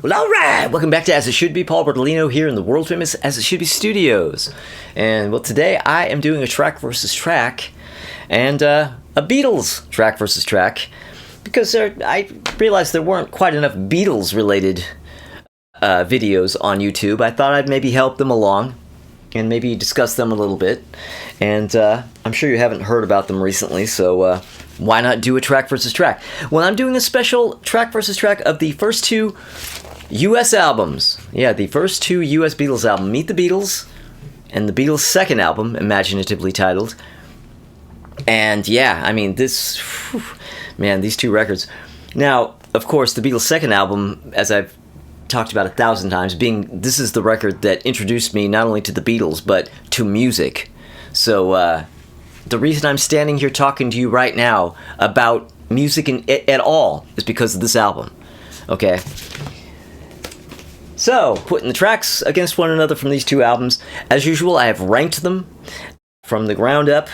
Well, all right. Welcome back to As It Should Be. Paul Bertolino here in the world famous As It Should Be studios. And, well, today I am doing a track versus track and a Beatles track versus track because I realized there weren't quite enough Beatles-related videos on YouTube. I thought I'd maybe help them along and maybe discuss them a little bit. And I'm sure you haven't heard about them recently, so why not do a track versus track? Well, I'm doing a special track versus track of the first two U.S. albums. Yeah, the first two U.S. Beatles albums, Meet the Beatles and the Beatles' second album, imaginatively titled. And yeah, I mean, these two records. Now, of course, the Beatles' second album, as I've talked about 1,000 times, this is the record that introduced me not only to the Beatles, but to music. So, the reason I'm standing here talking to you right now about music at all is because of this album. Okay? So, putting the tracks against one another from these two albums, as usual, I have ranked them from the ground up.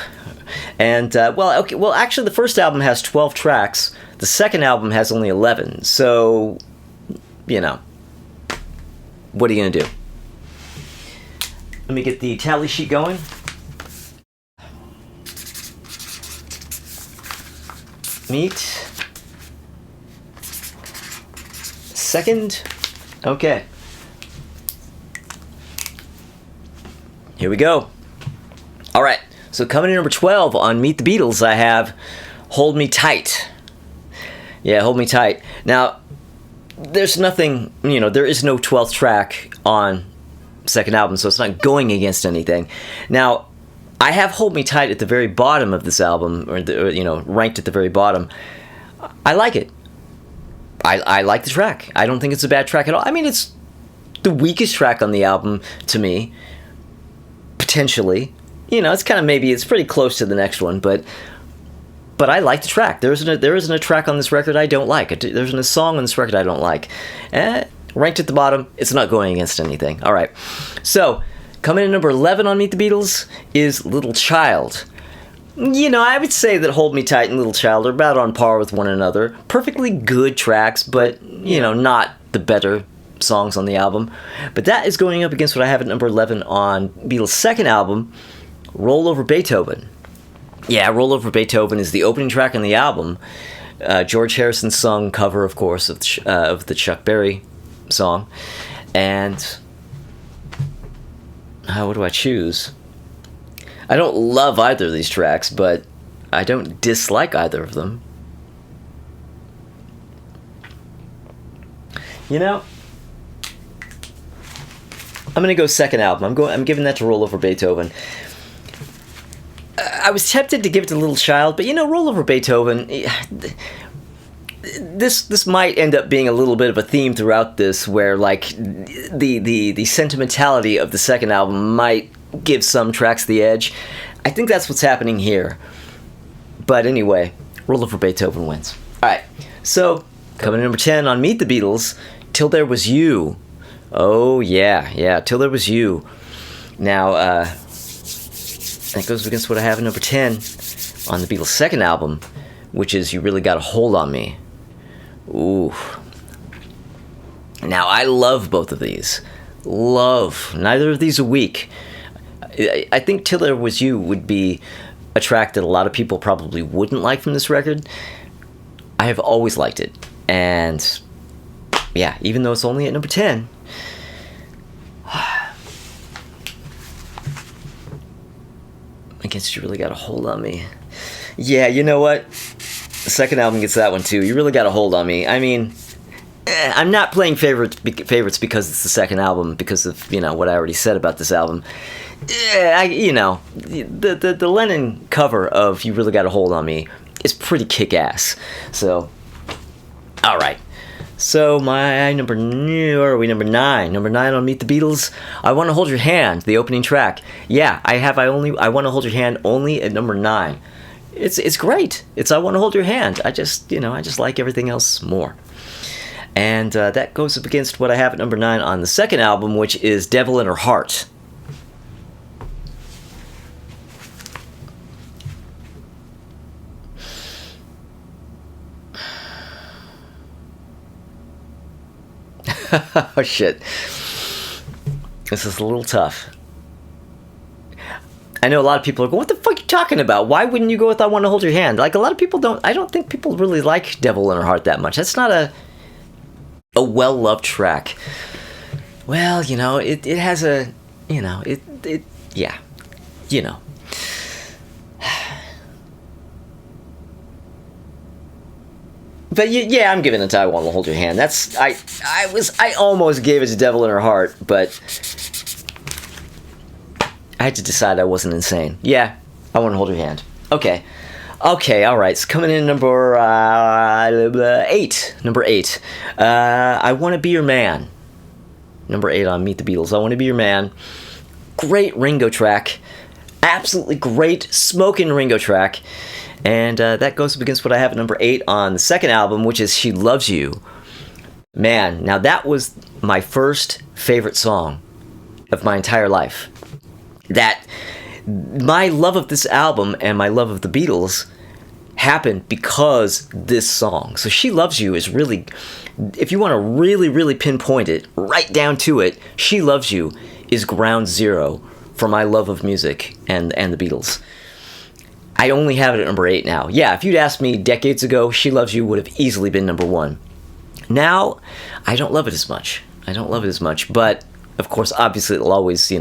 And, actually, the first album has 12 tracks. The second album has only 11. So, you know, what are you going to do? Let me get the tally sheet going. Meet. Second. Okay. Here we go. All right. So coming in number 12 on Meet the Beatles, I have Hold Me Tight. Yeah, Hold Me Tight. Now, there's nothing, there is no 12th track on second album, so it's not going against anything. Now, I have Hold Me Tight at the very bottom of this album, ranked at the very bottom. I like it. I like the track. I don't think it's a bad track at all. I mean, it's the weakest track on the album to me, potentially. It's kind of it's pretty close to the next one, but I like the track. There isn't a track on this record I don't like. There isn't a song on this record I don't like. Ranked at the bottom, it's not going against anything. All right. So, coming in number 11 on Meet the Beatles is Little Child. I would say that Hold Me Tight and Little Child are about on par with one another. Perfectly good tracks, but, not the better songs on the album. But that is going up against what I have at number 11 on Beatles' second album, Roll Over Beethoven. Yeah, Roll Over Beethoven is the opening track on the album. George Harrison sung cover, of course, of the Chuck Berry song. And what do I choose? I don't love either of these tracks, but I don't dislike either of them. I'm going to go second album. I'm giving that to Roll Over Beethoven. I was tempted to give it to Little Child, but Roll Over Beethoven, this might end up being a little bit of a theme throughout this, where the sentimentality of the second album might give some tracks the edge. I think that's what's happening here. But anyway, Roll Over Beethoven wins. All right, so coming in number 10 on Meet the Beatles, Till There Was You. Oh yeah, Till There Was You. Now, that goes against what I have at number 10 on the Beatles' second album, which is You Really Got a Hold on Me. Ooh. Now, I love both of these. Neither of these are weak. I think Till There Was You would be a track that a lot of people probably wouldn't like from this record. I have always liked it. And, yeah, even though it's only at number 10... Against You Really Got a Hold on Me. Yeah, you know what? The second album gets that one too. You Really Got a Hold on Me. I mean, I'm not playing favorites because it's the second album, because of, what I already said about this album. The Lennon cover of You Really Got a Hold on Me is pretty kick-ass. So, all right. So my number 9. Number 9 on Meet the Beatles, I Want to Hold Your Hand, the opening track. Yeah, I Want to Hold Your Hand only at number 9. It's great. It's I Want to Hold Your Hand. I just like everything else more. And that goes up against what I have at number 9 on the second album, which is Devil in Her Heart. Oh, shit. This is a little tough. I know a lot of people are going, what the fuck are you talking about? Why wouldn't you go with I Want to Hold Your Hand? Like, a lot of people I don't think people really like Devil in Her Heart that much. That's not a well-loved track. Well, it has a, yeah, But yeah, I'm giving it to I Want to Hold Your Hand. I almost gave it to Devil in Her Heart, but I had to decide I wasn't insane. Yeah, I Want to Hold Your Hand. Okay, all right. So coming in number 8. Number 8. I Want to Be Your Man. Number 8 on Meet the Beatles. I Want to Be Your Man. Great Ringo track. Absolutely great smoking Ringo track. And that goes up against what I have at number 8 on the second album, which is She Loves You. Man, now that was my first favorite song of my entire life. That my love of this album and my love of the Beatles happened because this song. So She Loves You is really, if you want to really, really pinpoint it, right down to it, She Loves You is ground zero for my love of music and the Beatles. I only have it at number 8 now. Yeah, if you'd asked me decades ago, She Loves You would have easily been number 1. Now, I don't love it as much. But of course, obviously, it'll always,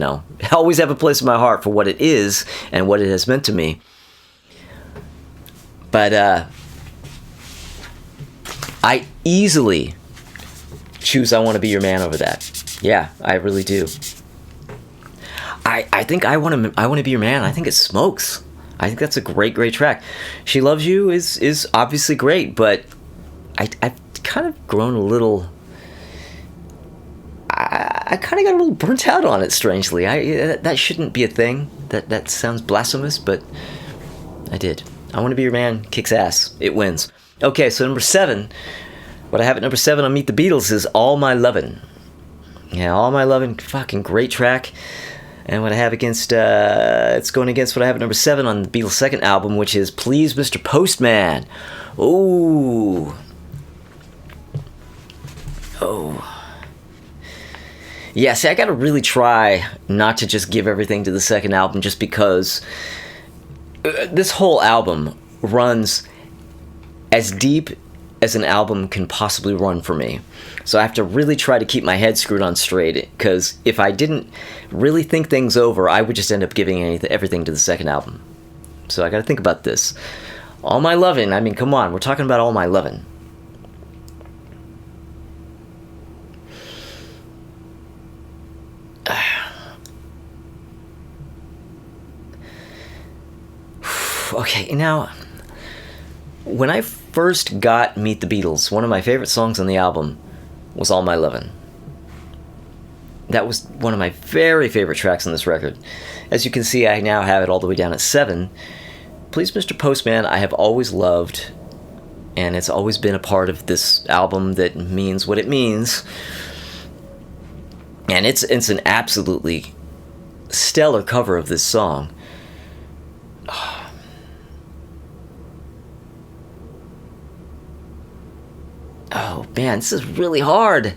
always have a place in my heart for what it is and what it has meant to me. But I easily choose I Want to Be Your Man over that. Yeah, I really do. I think I want to Be Your Man. I think it smokes. I think that's a great, great track. She Loves You is obviously great, but I've kind of grown a little. I kind of got a little burnt out on it, strangely. That shouldn't be a thing. That sounds blasphemous, but I did. I Want to Be Your Man kicks ass. It wins. Okay, so number 7. What I have at number 7 on Meet the Beatles is All My Lovin'. Yeah, All My Lovin', fucking great track. And what I have it's going against what I have at number 7 on the Beatles' second album, which is Please Mr. Postman. Ooh. Oh. Yeah, see, I gotta really try not to just give everything to the second album just because this whole album runs as deep as an album can possibly run for me. So I have to really try to keep my head screwed on straight, because if I didn't really think things over, I would just end up giving everything to the second album. So I gotta think about this. All My Lovin', I mean, come on, we're talking about All My Lovin'. Okay, now, when I first got Meet the Beatles, one of my favorite songs on the album was All My Lovin'. That was one of my very favorite tracks on this record. As you can see, I now have it all the way down at 7. Please Mr. Postman, I have always loved, and it's always been a part of this album that means what it means. And it's an absolutely stellar cover of this song. Oh man, this is really hard.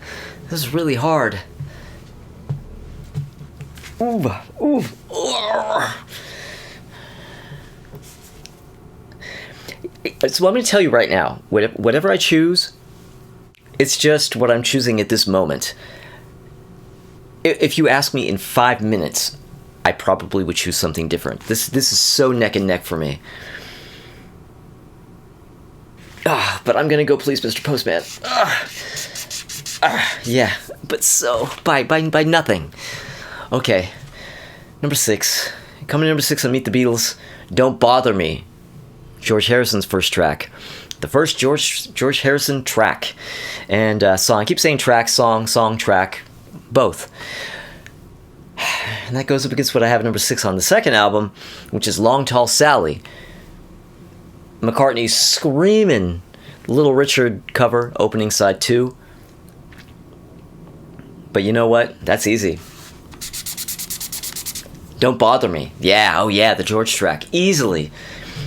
Ooh. So let me tell you right now, whatever I choose, it's just what I'm choosing at this moment. If you ask me in 5 minutes, I probably would choose something different. This is so neck and neck for me. But I'm gonna go Please Mr. Postman. Yeah, but so by nothing. Okay, number 6. Coming in number 6 on Meet the Beatles, Don't Bother Me. George Harrison's first track. The first George Harrison track. And song. I keep saying track, song, track. Both. And that goes up against what I have at number 6 on the second album, which is Long Tall Sally. McCartney's screaming Little Richard cover, opening side 2. But you know what? That's easy. Don't Bother Me. Yeah, oh yeah, the George track. Easily.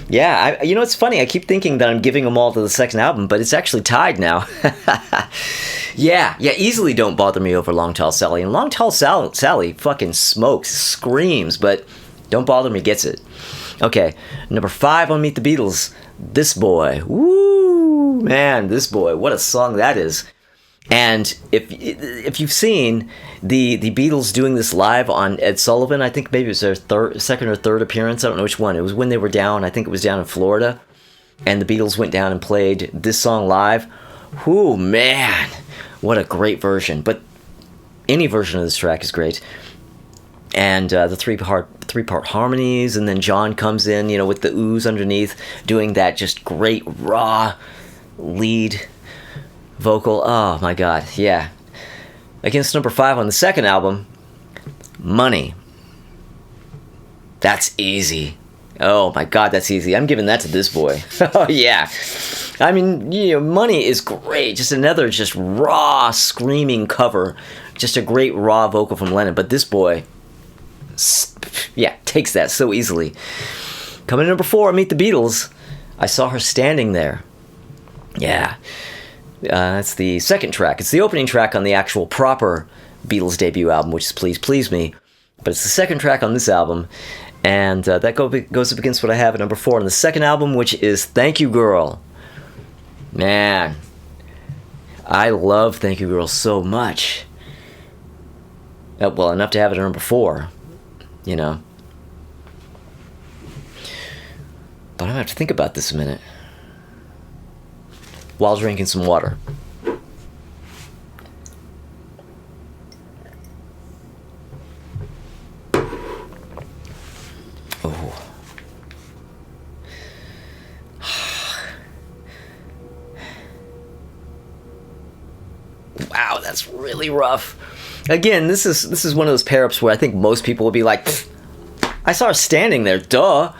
Yeah, it's funny. I keep thinking that I'm giving them all to the second album, but it's actually tied now. Yeah, easily Don't Bother Me over Long Tall Sally. And Long Tall Sally fucking smokes, screams, but Don't Bother Me gets it. Okay, number 5 on Meet the Beatles, This Boy. Woo, man, This Boy, what a song that is. And if you've seen the Beatles doing this live on Ed Sullivan, I think maybe it was their second or third appearance, I don't know which one. It was when they were down, I think it was down in Florida, and the Beatles went down and played this song live. Whoo, man, what a great version. But any version of this track is great. And the three-part harmonies, and then John comes in, with the ooze underneath, doing that just great raw lead vocal. Oh my god, yeah. Against number 5 on the second album, Money. That's easy. Oh my god, that's easy. I'm giving that to This Boy. Oh yeah. I mean, Money is great. Just another just raw screaming cover. Just a great raw vocal from Lennon. But This Boy, yeah, takes that so easily. Coming in number 4, Meet the Beatles. I Saw Her Standing There. Yeah. That's the second track. It's the opening track on the actual proper Beatles debut album, which is Please Please Me. But it's the second track on this album. And that goes up against what I have at number 4 on the second album, which is Thank You Girl. Man, I love Thank You Girl so much. Well, enough to have it at number 4, But I'm going to have to think about this a minute while drinking some water. Oh. Wow, that's really rough. Again, this is one of those pair-ups where I think most people will be like, I saw her standing there, duh.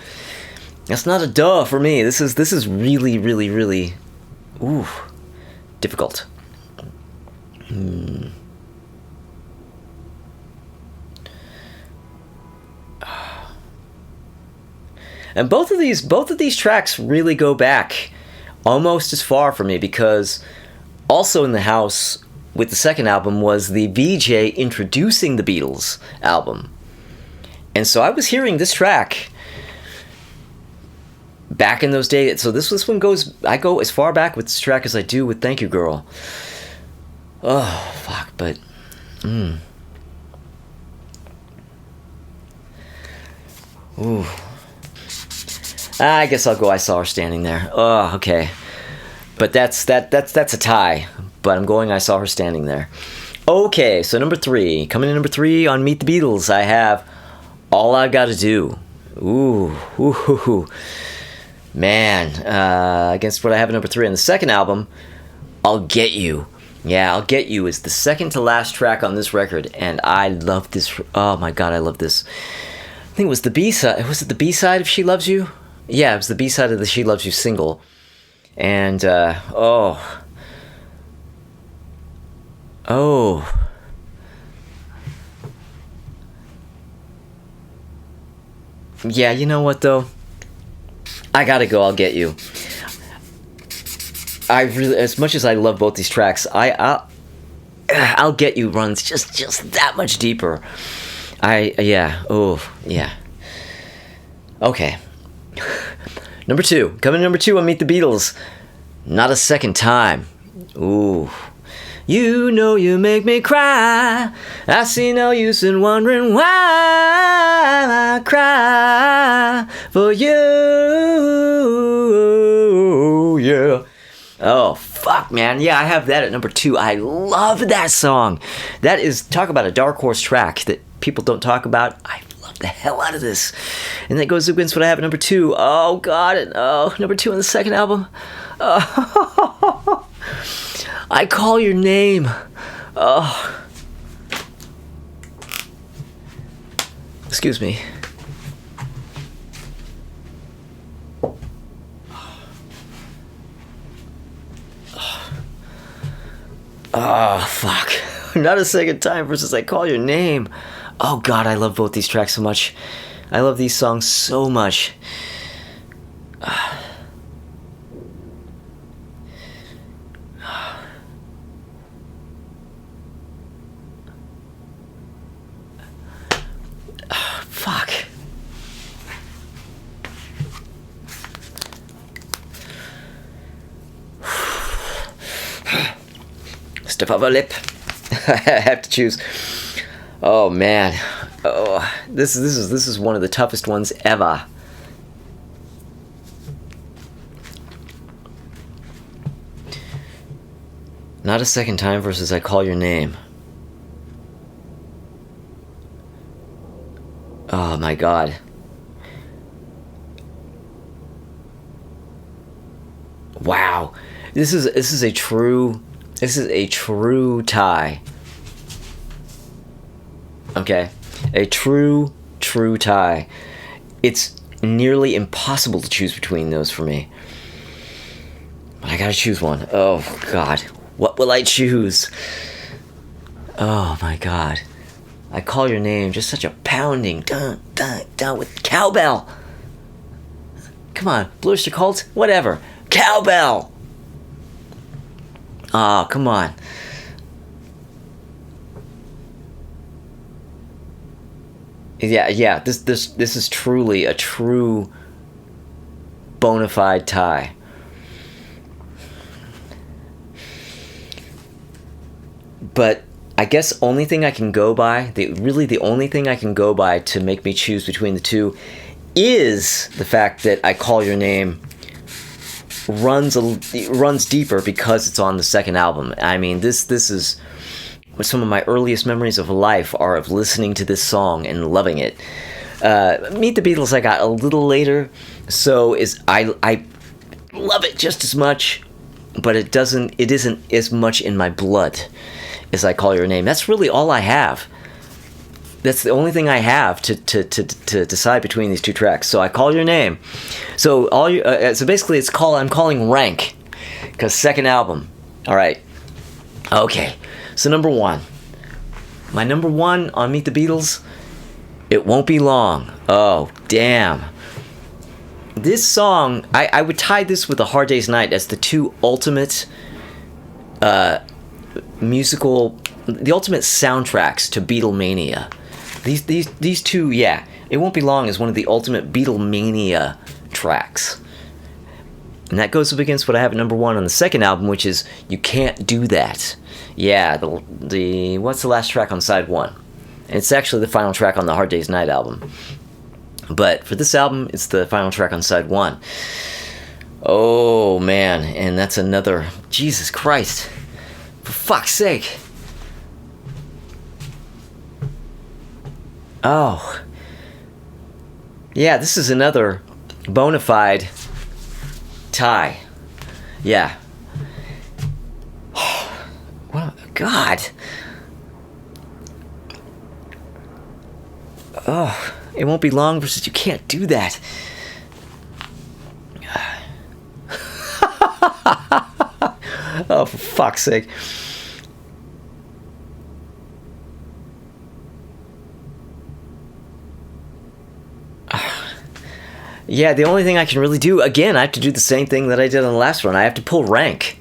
That's not a duh for me. This is really, really, really, difficult. And both of these tracks really go back almost as far for me, because also in the house with the second album was the VJ introducing the Beatles album. And so I was hearing this track back in those days. So this one I go as far back with this track as I do with Thank You Girl. Oh, fuck, but Ooh. I guess I'll go I Saw Her Standing There. Oh, okay. But that's a tie. But I'm going I Saw Her Standing There. Okay, so number 3. Coming in number 3 on Meet the Beatles, I have All I Gotta Do. Ooh. Man, against what I have at number 3 on the second album, I'll Get You. Yeah, I'll Get You is the second to last track on this record, and I love this. Oh my god, I love this. I think it was the B-side. Was it the B-side of She Loves You? Yeah, it was the B-side of the She Loves You single. And, oh. Yeah, you know what, though? I gotta go, I'll Get You. I really, as much as I love both these tracks, I'll Get You runs just that much deeper. Yeah. Okay. Number 2. Coming in number 2 on Meet the Beatles. Not a Second Time. Ooh. You know you make me cry. I see no use in wondering why I cry for you. Yeah. Oh, fuck, man. Yeah, I have that at number 2. I love that song. That is, talk about a dark horse track that people don't talk about. I love the hell out of this. And that goes against what I have at number 2. Oh, God. Oh, number 2 on the second album. Oh, I Call Your Name. Oh. Excuse me. Oh, fuck. Not a Second Time versus I Call Your Name. Oh, God, I love both these tracks so much. I love these songs so much. Stiff upper lip. I have to choose. Oh man. Oh, this is one of the toughest ones ever. Not a second time versus I call your name. Oh my god. Wow. This is a true tie. Okay? A true tie. It's nearly impossible to choose between those for me. But I gotta choose one. Oh god. What will I choose? Oh my god. I call your name, just such a pounding dun dun dun with cowbell. Come on, Blue Oyster Cult? Whatever. Cowbell! Oh, come on. Yeah, this is truly a true bona fide tie. But I guess only thing I can go by, the only thing I can go by to make me choose between the two is the fact that I Call Your Name runs deeper because it's on the second album. I mean, this is some of my earliest memories of life are of listening to this song and loving it. Meet the Beatles I got a little later, so I love it just as much, but it isn't as much in my blood as I Call Your Name. That's really all I have. That's the only thing I have to decide between these two tracks. So I Call Your Name. So so basically, I'm calling rank, because second album. All right. Okay. So number one, my number one on Meet the Beatles. It Won't Be Long. Oh damn. This song, I would tie this with A Hard Day's Night as the two ultimate musical, the ultimate soundtracks to Beatlemania. These two, yeah. It Won't Be Long is one of the ultimate Beatlemania tracks. And that goes up against what I have at number one on the second album, which is You Can't Do That. Yeah, the what's the last track on side one? And it's actually the final track on the Hard Day's Night album. But for this album, it's the final track on side one. Oh, man. And that's another... Jesus Christ. For fuck's sake. Oh. Yeah, this is another bona fide tie. Yeah. What? God. Oh, It Won't Be Long versus You Can't Do That. Oh, for fuck's sake. Yeah, the only thing I can really do, again, I have to do the same thing that I did on the last one. I have to pull rank.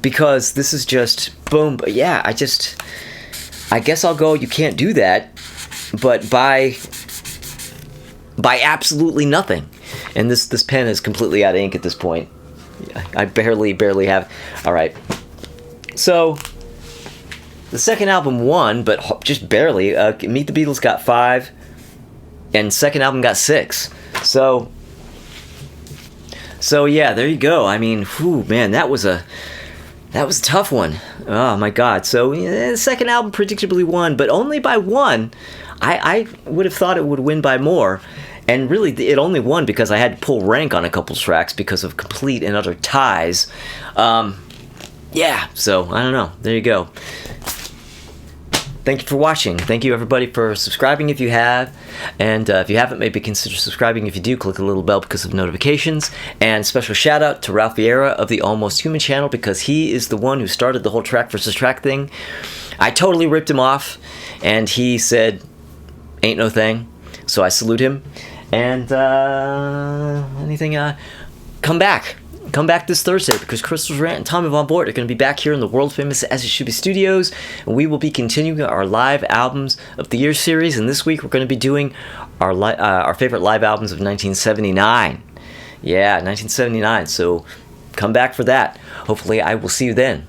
Because this is just, boom, yeah, I guess I'll go You Can't Do That, but by absolutely nothing. And this pen is completely out of ink at this point. I barely have. All right. So the second album won, but just barely. Meet the Beatles got 5, and second album got 6. So yeah, there you go. I mean, whew, man, that was a tough one. Oh my God. So yeah, the second album predictably won, but only by 1. I would have thought it would win by more. And really, it only won because I had to pull rank on a couple tracks because of complete and utter ties. Yeah, so, I don't know. There you go. Thank you for watching. Thank you, everybody, for subscribing if you have. And if you haven't, maybe consider subscribing. If you do, click the little bell because of notifications. And special shout-out to Ralph Vieira of the Almost Human channel, because he is the one who started the whole track versus track thing. I totally ripped him off, and he said, ain't no thing. So I salute him. And come back this Thursday, because Crystal's Rant and Tommy Von Bort are going to be back here in the world famous As It Should Be Studios, and we will be continuing our live albums of the year series. And this week we're going to be doing our favorite live albums of 1979. Yeah, 1979. So come back for that. Hopefully I will see you then.